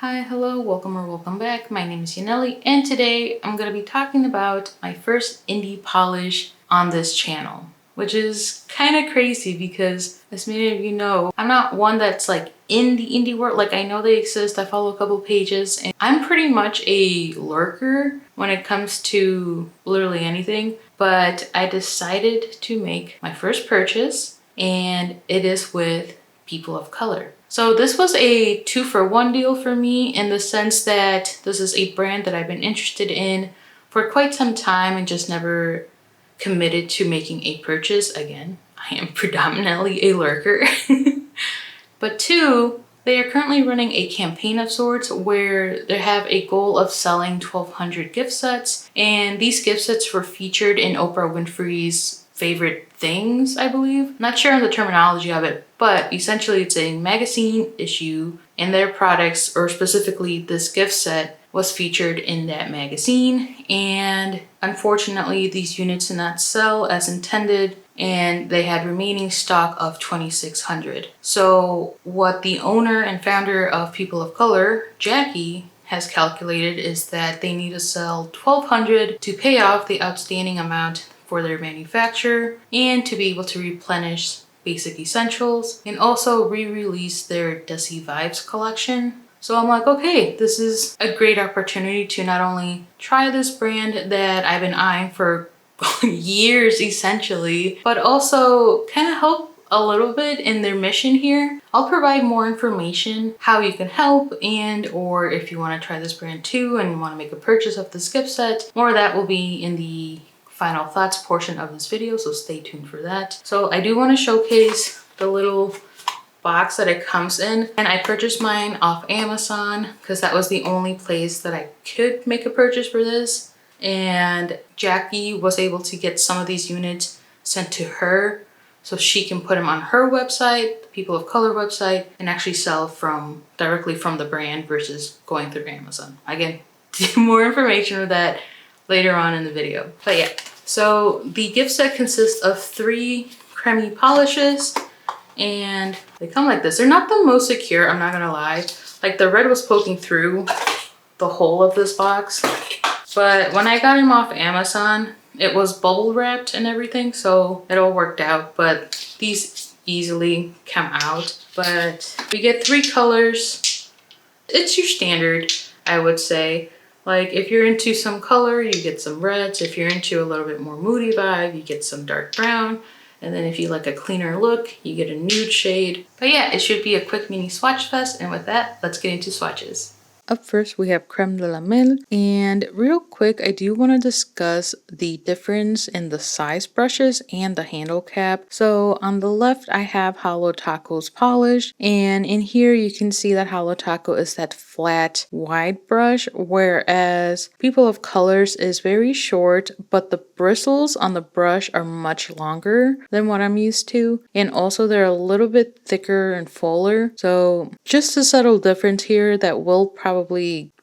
Hi, hello, welcome or welcome back. My name is Yanely, and today I'm going to be talking about my first indie polish on this channel, which is kind of crazy because, as many of you know, I'm not one that's like in the indie world. Like, I know they exist, I follow a couple pages, and I'm pretty much a lurker when it comes to literally anything, but I decided to make my first purchase, and it is with people of color. So this was a 2-for-1 deal for me in the sense that this is a brand that I've been interested in for quite some time and just never committed to making a purchase. Again, I am predominantly a lurker. But two, they are currently running a campaign of sorts where they have a goal of selling 1,200 gift sets, and these gift sets were featured in Oprah Winfrey's favorite things, I believe. Not sure on the terminology of it, but essentially it's a magazine issue and their products, or specifically this gift set, was featured in that magazine. And unfortunately, these units did not sell as intended, and they had remaining stock of 2,600. So what the owner and founder of People of Color, Jackie, has calculated is that they need to sell 1,200 to pay off the outstanding amount for their manufacturer and to be able to replenish basic essentials and also re-release their Desi Vibes collection. So I'm like, okay, this is a great opportunity to not only try this brand that I've been eyeing for years essentially, but also kind of help a little bit in their mission here. I'll provide more information, how you can help, and or if you want to try this brand too and want to make a purchase of this gift set. More of that will be in the final thoughts portion of this video, so stay tuned for that. So I do want to showcase the little box that it comes in, and I purchased mine off Amazon because that was the only place that I could make a purchase for this, and Jackie was able to get some of these units sent to her so she can put them on her website, the People of Color website, and actually sell directly from the brand versus going through Amazon. Again, more information of that later on in the video. But yeah, so the gift set consists of 3 creamy polishes, and they come like this. They're not the most secure, I'm not gonna lie. Like, the red was poking through the hole of this box, but when I got them off Amazon, it was bubble wrapped and everything, so it all worked out. But these easily come out. But we get 3 colors. It's your standard, I would say. Like, if you're into some color, you get some reds. If you're into a little bit more moody vibe, you get some dark brown. And then if you like a cleaner look, you get a nude shade. But yeah, it should be a quick mini swatch fest. And with that, let's get into swatches. Up first, we have creme de la mille, and real quick, I do want to discuss the difference in the size brushes and the handle cap. So on the left, I have Holo Taco's polish, and in here you can see that Holo Taco is that flat, wide brush, whereas People of Colors is very short, but the bristles on the brush are much longer than what I'm used to, and also they're a little bit thicker and fuller. So just a subtle difference here that will probably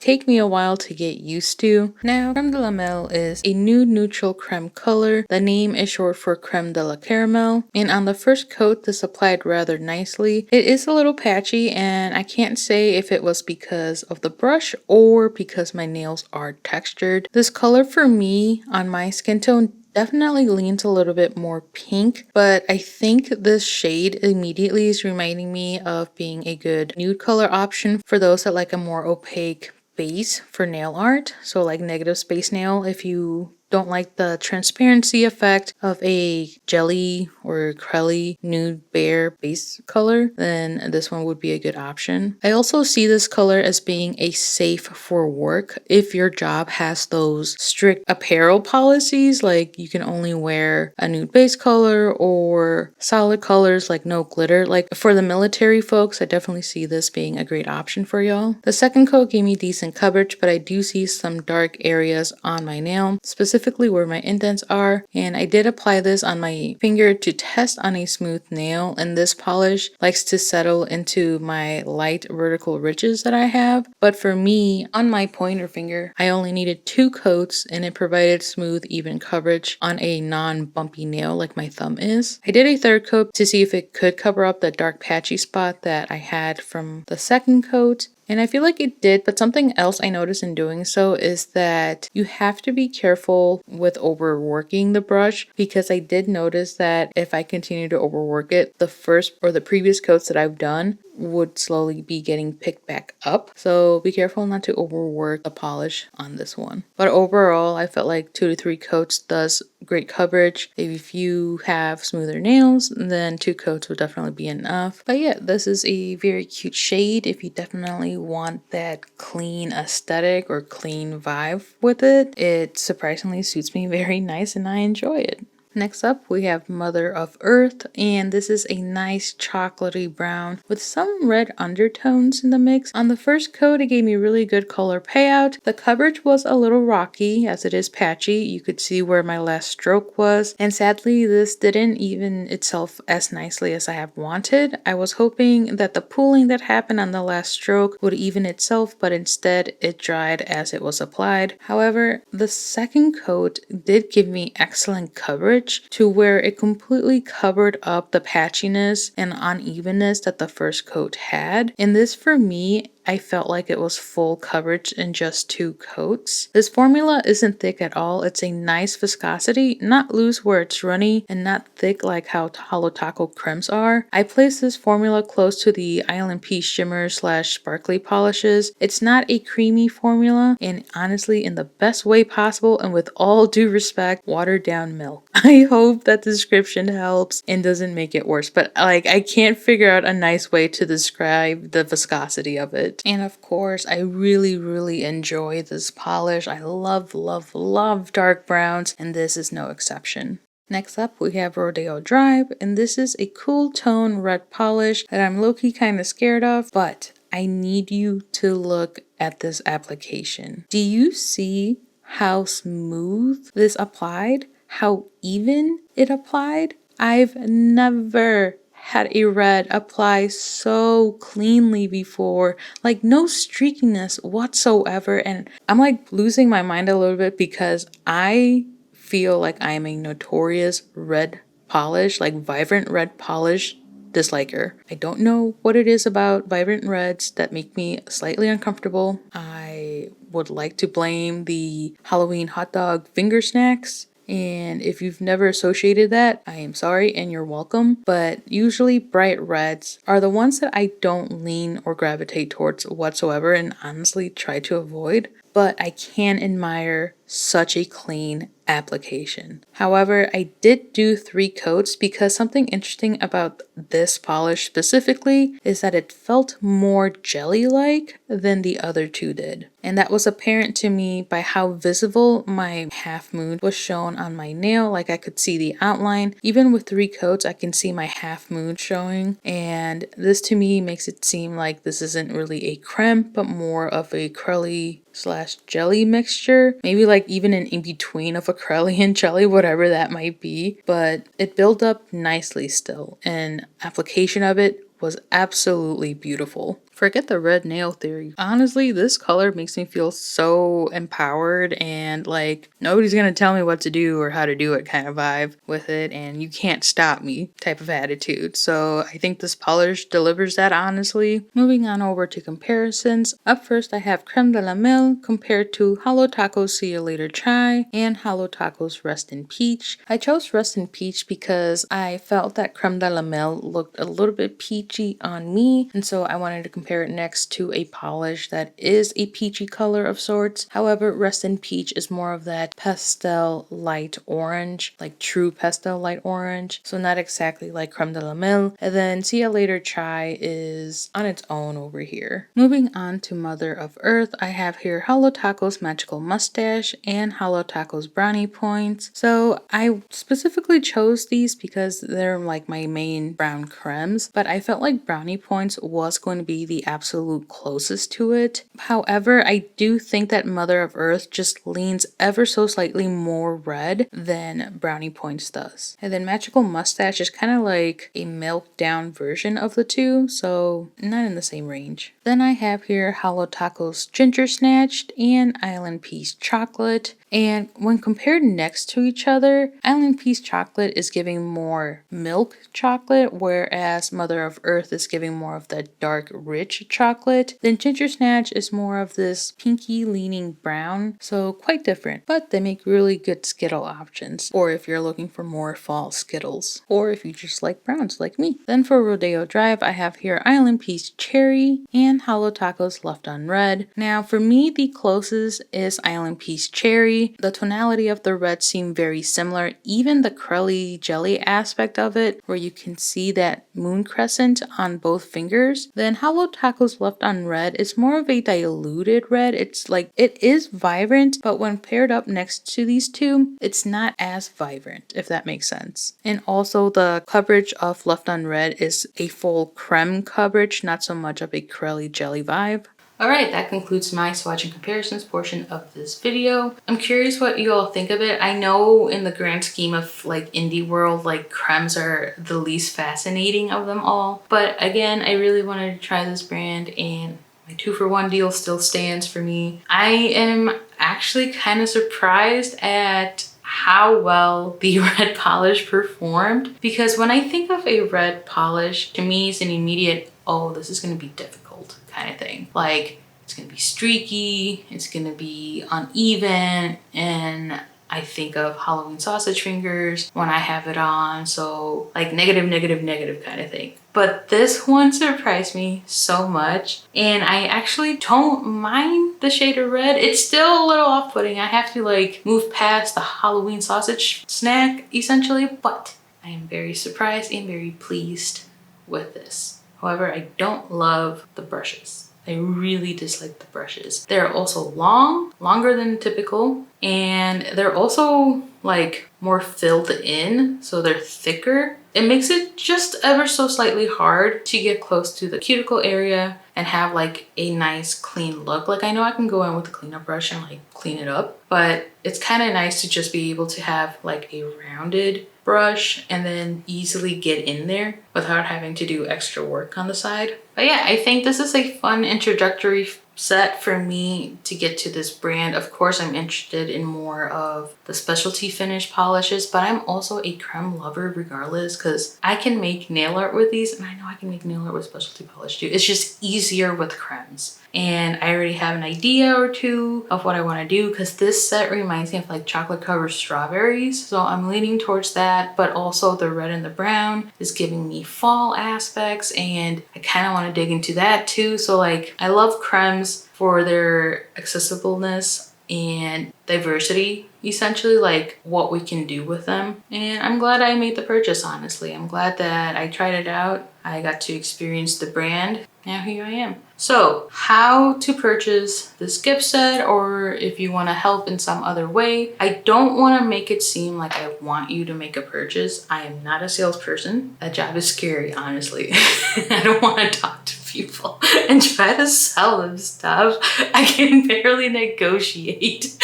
take me a while to get used to. Now, creme de la mille is a nude neutral creme color. The name is short for creme de la caramel, and on the first coat this applied rather nicely. It is a little patchy, and I can't say if it was because of the brush or because my nails are textured. This color for me on my skin tone definitely leans a little bit more pink, but I think this shade immediately is reminding me of being a good nude color option for those that like a more opaque base for nail art. So like negative space nail, if you don't like the transparency effect of a jelly or crelly nude bare base color, then this one would be a good option. I also see this color as being a safe for work if your job has those strict apparel policies, like you can only wear a nude base color or solid colors like no glitter. Like for the military folks, I definitely see this being a great option for y'all. The second coat gave me decent coverage, but I do see some dark areas on my nail, specifically where my indents are, and I did apply this on my finger to test on a smooth nail, and this polish likes to settle into my light vertical ridges that I have. But for me, on my pointer finger, I only needed 2 coats and it provided smooth, even coverage on a non-bumpy nail like my thumb is. I did a 3rd coat to see if it could cover up the dark patchy spot that I had from the 2nd coat, And I feel like it did, but something else I noticed in doing so is that you have to be careful with overworking the brush, because I did notice that if I continue to overwork it, the first or the previous coats that I've done would slowly be getting picked back up. So be careful not to overwork the polish on this one. But overall, I felt like 2 to 3 coats does great coverage. If you have smoother nails, then 2 coats would definitely be enough. But yeah, this is a very cute shade if you definitely want that clean aesthetic or clean vibe with it. It surprisingly suits me very nice and I enjoy it. Next up, we have Mother of Earth, and this is a nice chocolatey brown with some red undertones in the mix. On the first coat, it gave me really good color payout. The coverage was a little rocky as it is patchy. You could see where my last stroke was, and sadly, this didn't even itself as nicely as I have wanted. I was hoping that the pooling that happened on the last stroke would even itself, but instead it dried as it was applied. However, the second coat did give me excellent coverage to where it completely covered up the patchiness and unevenness that the first coat had. And this, for me, I felt like it was full coverage in just 2 coats. This formula isn't thick at all. It's a nice viscosity, not loose where it's runny, and not thick like how Holo Taco cremes are. I placed this formula close to the Island Peach Shimmer / Sparkly polishes. It's not a creamy formula, and honestly, in the best way possible and with all due respect, watered down milk. I hope that description helps and doesn't make it worse, but like I can't figure out a nice way to describe the viscosity of it. And of course, I really enjoy this polish. I love dark browns, and this is no exception. Next up, we have Rodeo Drive, and this is a cool tone red polish that I'm low-key kind of scared of, but I need you to look at this application. Do you see how smooth this applied? How even it applied? I've never had a red apply so cleanly before, like no streakiness whatsoever, and I'm like losing my mind a little bit because I feel like I am a notorious red polish, like vibrant red polish disliker. I don't know what it is about vibrant reds that make me slightly uncomfortable. I would like to blame the Halloween hot dog finger snacks. And if you've never associated that, I am sorry and you're welcome. But usually bright reds are the ones that I don't lean or gravitate towards whatsoever and honestly try to avoid. But I can admire such a clean application. However, I did do 3 coats because something interesting about this polish specifically is that it felt more jelly-like than the other 2 did. And that was apparent to me by how visible my half moon was shown on my nail. Like I could see the outline. Even with 3 coats, I can see my half moon showing. And this to me makes it seem like this isn't really a creme, but more of a curly / jelly mixture. Maybe like even an in-between of a curly and jelly, whatever that might be. But it built up nicely still. And application of it was absolutely beautiful. Forget the red nail theory. Honestly, this color makes me feel so empowered and like nobody's gonna tell me what to do or how to do it kind of vibe with it, and you can't stop me type of attitude. So I think this polish delivers that honestly. Moving on over to comparisons. Up first, I have Creme de la Mel compared to Holo Taco's See You Later Chai and Holo Taco's Rest in Peach. I chose Rest in Peach because I felt that Creme de la Mel looked a little bit peachy on me, and so I wanted to compare it next to a polish that is a peachy color of sorts. However, Rest in Peach is more of that pastel light orange, like true pastel light orange, so not exactly like Creme de la Mel. And then See Ya Later Chai is on its own over here. Moving on to Mother of Earth, I have here Holo Taco's Magical Mustache and Holo Taco's Brownie Points. So I specifically chose these because they're like my main brown cremes, but I felt like Brownie Points was going to be the absolute closest to it. However, I do think that Mother of Earth just leans ever so slightly more red than Brownie Points does. And then Magical Mustache is kind of like a milk down version of the two, so not in the same range. Then I have here Holo Taco's Ginger Snatched and Island Peach Chocolate. And when compared next to each other, Island Peach Chocolate is giving more milk chocolate, whereas Mother of Earth is giving more of that dark, rich rich chocolate. Then Ginger Snatch is more of this pinky leaning brown, so quite different, but they make really good Skittle options, or if you're looking for more fall Skittles, or if you just like browns like me. Then for Rodeo Drive, I have here Island Peach Cherry and Hollow Tacos Left on Red. Now for me, the closest is Island Peach Cherry. The tonality of the red seem very similar, even the curly jelly aspect of it, where you can see that moon crescent on both fingers. Then Hollow Tacos Left on Red is more of a diluted red. It's like, it is vibrant, but when paired up next to these two, it's not as vibrant, if that makes sense. And also the coverage of Left on Red is a full creme coverage, not so much of a curly jelly vibe. Alright, that concludes my swatch and comparisons portion of this video. I'm curious what you all think of it. I know in the grand scheme of like indie world, like cremes are the least fascinating of them all. But again, I really wanted to try this brand and my 2-for-1 deal still stands for me. I am actually kind of surprised at how well the red polish performed, because when I think of a red polish, to me it's an immediate, oh, this is going to be difficult kind of thing. Like, it's gonna be streaky, it's gonna be uneven, and I think of Halloween sausage fingers when I have it on, so like negative, negative, negative kind of thing. But this one surprised me so much, and I actually don't mind the shade of red. It's still a little off-putting. I have to like move past the Halloween sausage snack essentially, but I am very surprised and very pleased with this. However, I don't love the brushes. I really dislike the brushes. They're also longer than typical, and they're also like more filled in, so they're thicker. It makes it just ever so slightly hard to get close to the cuticle area and have like a nice clean look. Like, I know I can go in with a cleanup brush and like clean it up, but it's kind of nice to just be able to have like a rounded brush and then easily get in there without having to do extra work on the side. But yeah, I think this is a fun introductory set for me to get to this brand. Of course, I'm interested in more of the specialty finish polishes, but I'm also a creme lover regardless, because I can make nail art with these, and I know I can make nail art with specialty polish too. It's just easier with cremes. And I already have an idea or two of what I want to do, because this set reminds me of like chocolate covered strawberries, so I'm leaning towards that. But also the red and the brown is giving me fall aspects, and I kind of want to dig into that too. So like, I love cremes for their accessibleness and diversity, essentially, like what we can do with them. And I'm glad I made the purchase, honestly. I'm glad that I tried it out. I got to experience the brand. Now here I am. So how to purchase this gift set, or if you want to help in some other way. I don't want to make it seem like I want you to make a purchase. I am not a salesperson. That job is scary, honestly. I don't want to talk to people and try to sell them stuff. I can barely negotiate.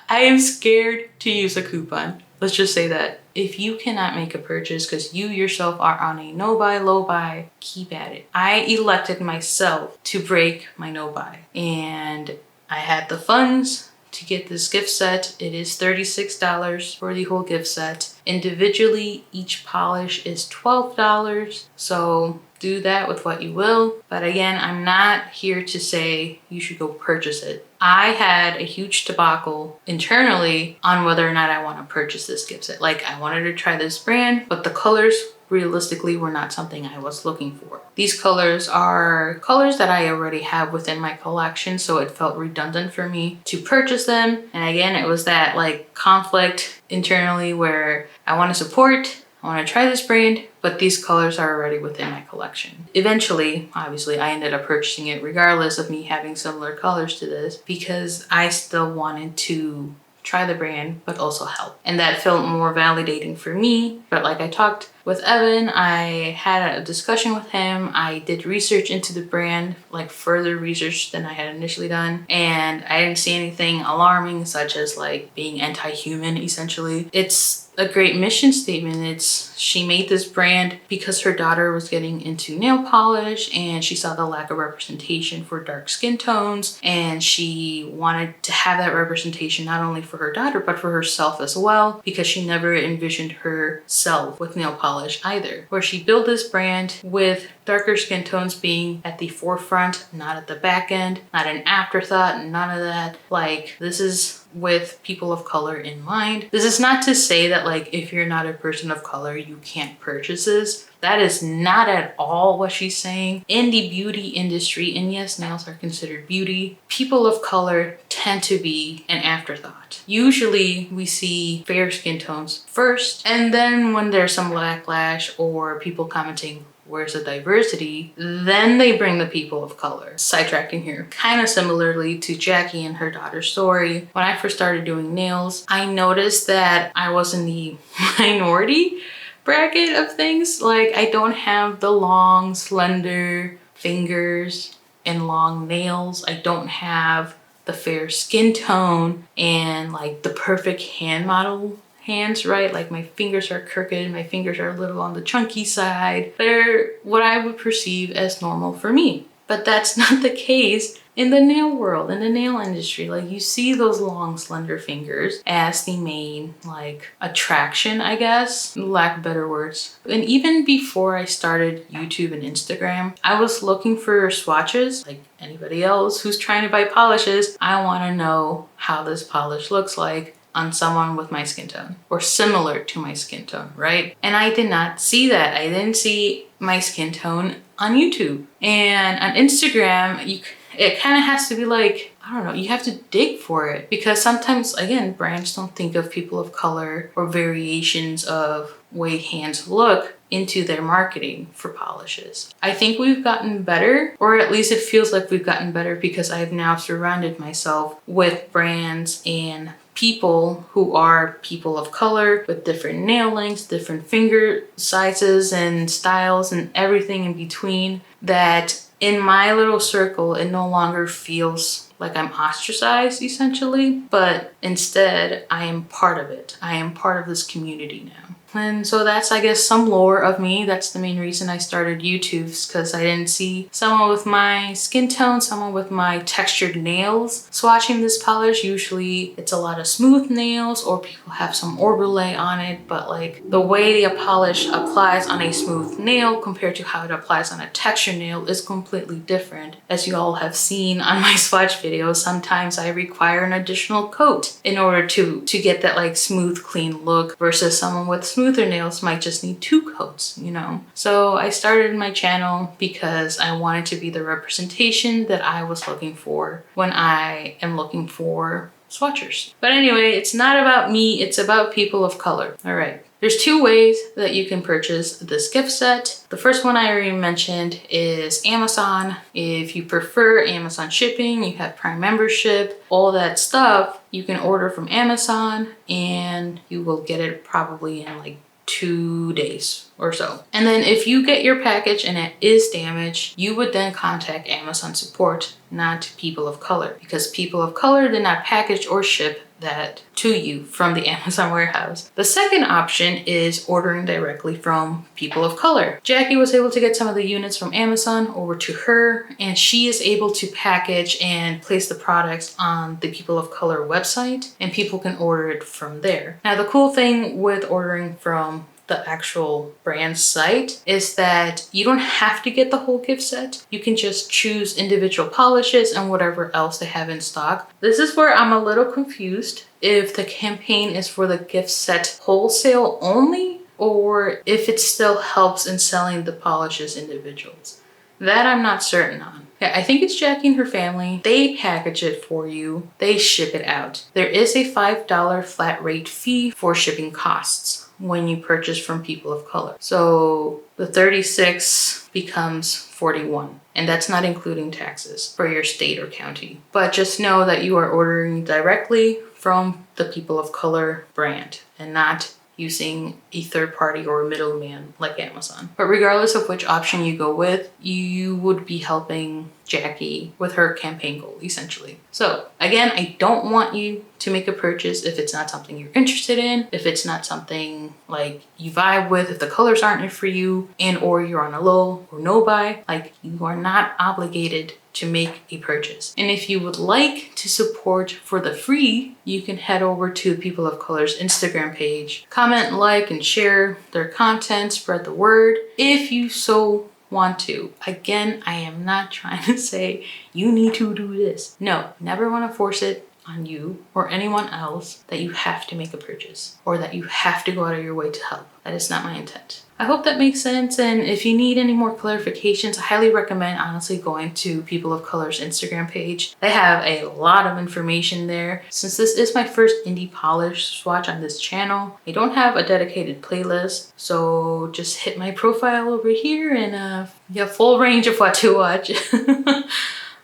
I am scared to use a coupon. Let's just say that. If you cannot make a purchase because you yourself are on a no buy, low buy, keep at it. I elected myself to break my no buy, and I had the funds to get this gift set. It is $36 for the whole gift set. Individually, each polish is $12. So do that with what you will. But again, I'm not here to say you should go purchase it. I had a huge debacle internally on whether or not I want to purchase this gift set. Like, I wanted to try this brand, but the colors realistically were not something I was looking for. These colors are colors that I already have within my collection, so it felt redundant for me to purchase them. And again, it was that like conflict internally where I want to support, I want to try this brand, but these colors are already within my collection. Eventually, obviously, I ended up purchasing it regardless of me having similar colors to this, because I still wanted to try the brand, but also help. And that felt more validating for me. But like I talked with Evan, I had a discussion with him. I did research into the brand, like further research than I had initially done. And I didn't see anything alarming, such as like being anti-human, essentially. It's a great mission statement. She made this brand because her daughter was getting into nail polish and she saw the lack of representation for dark skin tones, and she wanted to have that representation not only for her daughter but for herself as well, because she never envisioned herself with nail polish polish either, where she built this brand with darker skin tones being at the forefront, not at the back end, not an afterthought, none of that. Like, this is with people of color in mind. This is not to say that like if you're not a person of color you can't purchase this. That is not at all what she's saying. In the beauty industry, and yes, nails are considered beauty, people of color tend to be an afterthought. Usually we see fair skin tones first, and then when there's some backlash or people commenting, where's the diversity, then they bring the people of color. Sidetracking here. Kind of similarly to Jackie and her daughter's story. When I first started doing nails, I noticed that I was in the minority bracket of things. Like, I don't have the long, slender fingers and long nails. I don't have the fair skin tone and like the perfect hand model hands, right? Like my fingers are crooked, my fingers are a little on the chunky side. They're what I would perceive as normal for me. But that's not the case in the nail world, in the nail industry. Like, you see those long, slender fingers as the main like attraction, I guess, lack of better words. And even before I started YouTube and Instagram, I was looking for swatches. Like anybody else who's trying to buy polishes, I want to know how this polish looks like on someone with my skin tone or similar to my skin tone, right? And I did not see that. I didn't see my skin tone on YouTube. And on Instagram, it kind of has to be like, I don't know, you have to dig for it, because sometimes, again, brands don't think of people of color or variations of way hands look into their marketing for polishes. I think we've gotten better, or at least it feels like we've gotten better, because I've now surrounded myself with brands and people who are people of color with different nail lengths, different finger sizes and styles and everything in between, that in my little circle, it no longer feels like I'm ostracized essentially, but instead I am part of it. I am part of this community now. And so that's, I guess, some lore of me. That's the main reason I started YouTube, because I didn't see someone with my skin tone, someone with my textured nails swatching this polish. Usually it's a lot of smooth nails or people have some overlay on it, but like the way the polish applies on a smooth nail compared to how it applies on a textured nail is completely different. As you all have seen on my swatch videos, sometimes I require an additional coat in order to get that like smooth, clean look, versus someone with smoother nails might just need 2 coats, you know? So I started my channel because I wanted to be the representation that I was looking for when I am looking for swatchers. But anyway, it's not about me, it's about people of color. All right. There's 2 ways that you can purchase this gift set. The first one I already mentioned is Amazon. If you prefer Amazon shipping, you have Prime membership, all that stuff, you can order from Amazon and you will get it probably in like 2 days or so. And then if you get your package and it is damaged, you would then contact Amazon support, not people of color, because people of color did not package or ship that to you from the Amazon warehouse. The second option is ordering directly from people of color. Jackie was able to get some of the units from Amazon over to her, and she is able to package and place the products on the people of color website, and people can order it from there. Now, the cool thing with ordering from the actual brand site is that you don't have to get the whole gift set. You can just choose individual polishes and whatever else they have in stock. This is where I'm a little confused if the campaign is for the gift set wholesale only, or if it still helps in selling the polishes individuals. That I'm not certain on. Yeah, I think it's Jackie and her family. They package it for you. They ship it out. There is a $5 flat rate fee for shipping costs when you purchase from people of color. So the 36 becomes 41, and that's not including taxes for your state or county. But just know that you are ordering directly from the people of color brand and not using a third party or a middleman like Amazon. But regardless of which option you go with, you would be helping Jackie with her campaign goal, essentially. So again, I don't want you to make a purchase if it's not something you're interested in, if it's not something like you vibe with, if the colors aren't it for you, and or you're on a low or no buy. Like, you are not obligated to make a purchase. And if you would like to support for the free, you can head over to People of Color's Instagram page, comment, like, and share their content, spread the word if you so want to. Again, I am not trying to say you need to do this. No, never want to force it on you or anyone else that you have to make a purchase or that you have to go out of your way to help. That is not my intent. I hope that makes sense, and if you need any more clarifications, I highly recommend honestly going to People of Color's Instagram page. They have a lot of information there. Since this is my first indie polish swatch on this channel, I don't have a dedicated playlist, so just hit my profile over here and you have full range of what to watch.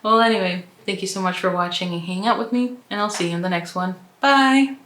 Well, anyway, thank you so much for watching and hanging out with me, and I'll see you in the next one. Bye!